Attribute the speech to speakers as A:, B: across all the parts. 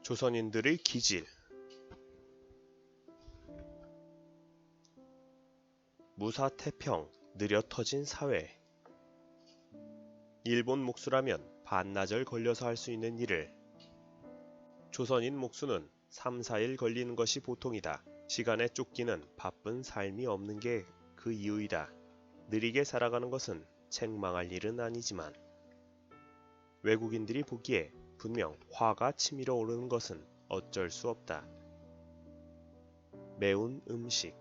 A: 조선인들의 기질. 무사태평, 느려 터진 사회. 일본 목수라면 반나절 걸려서 할 수 있는 일을 조선인 목수는 3, 4일 걸리는 것이 보통이다. 시간에 쫓기는 바쁜 삶이 없는 게 그 이유이다. 느리게 살아가는 것은 책망할 일은 아니지만 외국인들이 보기에 분명 화가 치밀어 오르는 것은 어쩔 수 없다. 매운 음식.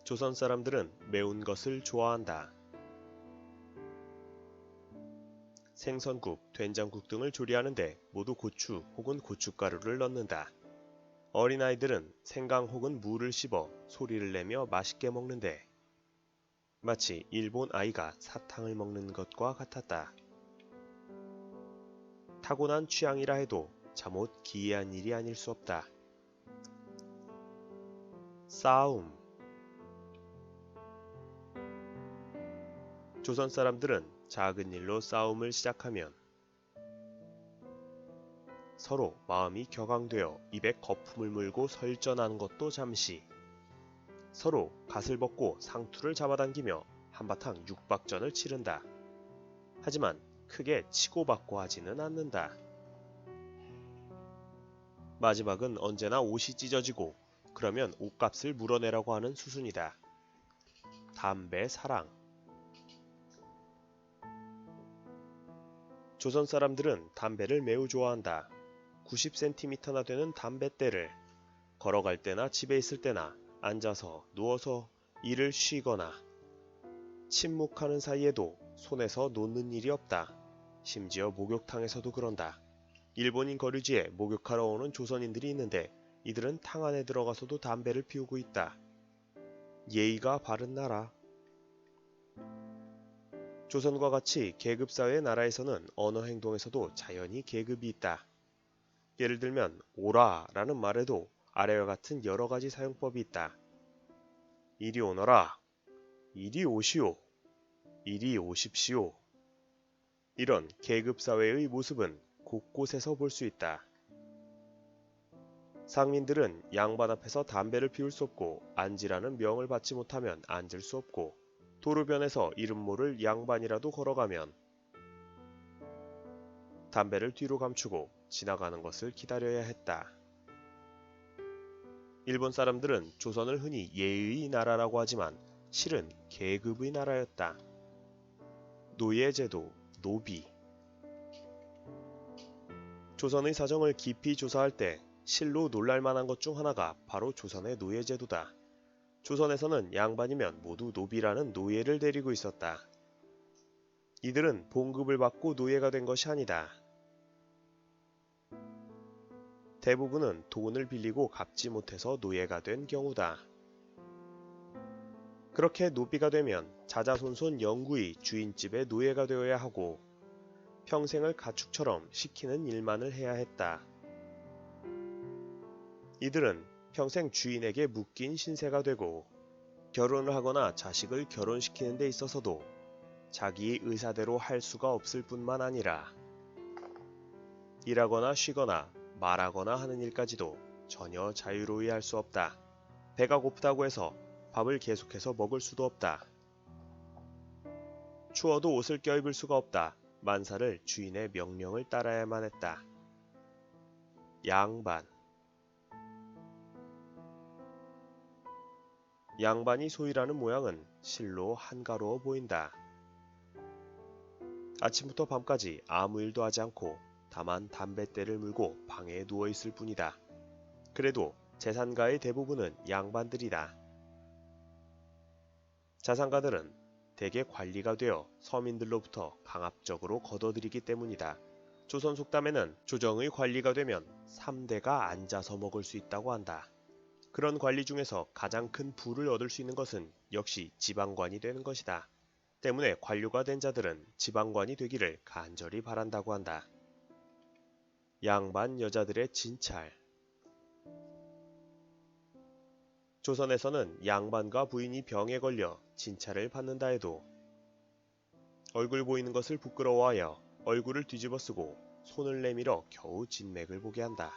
A: 조선 사람들은 매운 것을 좋아한다. 생선국, 된장국 등을 조리하는데 모두 고추 혹은 고춧가루를 넣는다. 어린아이들은 생강 혹은 무를 씹어 소리를 내며 맛있게 먹는데 마치 일본 아이가 사탕을 먹는 것과 같았다. 타고난 취향이라 해도 잠옷 기이한 일이 아닐 수 없다. 싸움. 조선 사람들은 작은 일로 싸움을 시작하면 서로 마음이 격앙되어 입에 거품을 물고 설전하는 것도 잠시, 서로 갓을 벗고 상투를 잡아당기며 한바탕 육박전을 치른다. 하지만 크게 치고받고 하지는 않는다. 마지막은 언제나 옷이 찢어지고 그러면 옷값을 물어내라고 하는 수순이다. 담배 사랑. 조선 사람들은 담배를 매우 좋아한다. 90cm나 되는 담뱃대를 걸어갈 때나 집에 있을 때나 앉아서 누워서 일을 쉬거나 침묵하는 사이에도 손에서 놓는 일이 없다. 심지어 목욕탕에서도 그런다. 일본인 거류지에 목욕하러 오는 조선인들이 있는데 이들은 탕 안에 들어가서도 담배를 피우고 있다. 예의가 바른 나라. 조선과 같이 계급사회의 나라에서는 언어 행동에서도 자연히 계급이 있다. 예를 들면 오라 라는 말에도 아래와 같은 여러 가지 사용법이 있다. 이리 오너라, 이리 오시오, 이리 오십시오. 이런 계급사회의 모습은 곳곳에서 볼 수 있다. 상민들은 양반 앞에서 담배를 피울 수 없고 안지라는 명을 받지 못하면 앉을 수 없고 도로변에서 이름 모를 양반이라도 걸어가면 담배를 뒤로 감추고 지나가는 것을 기다려야 했다. 일본 사람들은 조선을 흔히 예의 나라라고 하지만 실은 계급의 나라였다. 노예제도, 노비. 조선의 사정을 깊이 조사할 때 실로 놀랄만한 것 중 하나가 바로 조선의 노예제도다. 조선에서는 양반이면 모두 노비라는 노예를 데리고 있었다. 이들은 봉급을 받고 노예가 된 것이 아니다. 대부분은 돈을 빌리고 갚지 못해서 노예가 된 경우다. 그렇게 노비가 되면 자자손손 영구히 주인집의 노예가 되어야 하고 평생을 가축처럼 시키는 일만을 해야 했다. 이들은 평생 주인에게 묶인 신세가 되고 결혼을 하거나 자식을 결혼시키는 데 있어서도 자기의 의사대로 할 수가 없을 뿐만 아니라 일하거나 쉬거나 말하거나 하는 일까지도 전혀 자유로이 할 수 없다. 배가 고프다고 해서 밥을 계속해서 먹을 수도 없다. 추워도 옷을 껴입을 수가 없다. 만사를 주인의 명령을 따라야만 했다. 양반. 양반이 소일하는 모양은 실로 한가로워 보인다. 아침부터 밤까지 아무 일도 하지 않고 다만 담뱃대를 물고 방에 누워있을 뿐이다. 그래도 재산가의 대부분은 양반들이다. 자산가들은 대개 관리가 되어 서민들로부터 강압적으로 걷어들이기 때문이다. 조선 속담에는 조정의 관리가 되면 3대가 앉아서 먹을 수 있다고 한다. 그런 관리 중에서 가장 큰 부를 얻을 수 있는 것은 역시 지방관이 되는 것이다. 때문에 관료가 된 자들은 지방관이 되기를 간절히 바란다고 한다. 양반 여자들의 진찰. 조선에서는 양반과 부인이 병에 걸려 진찰을 받는다 해도 얼굴 보이는 것을 부끄러워하여 얼굴을 뒤집어 쓰고 손을 내밀어 겨우 진맥을 보게 한다.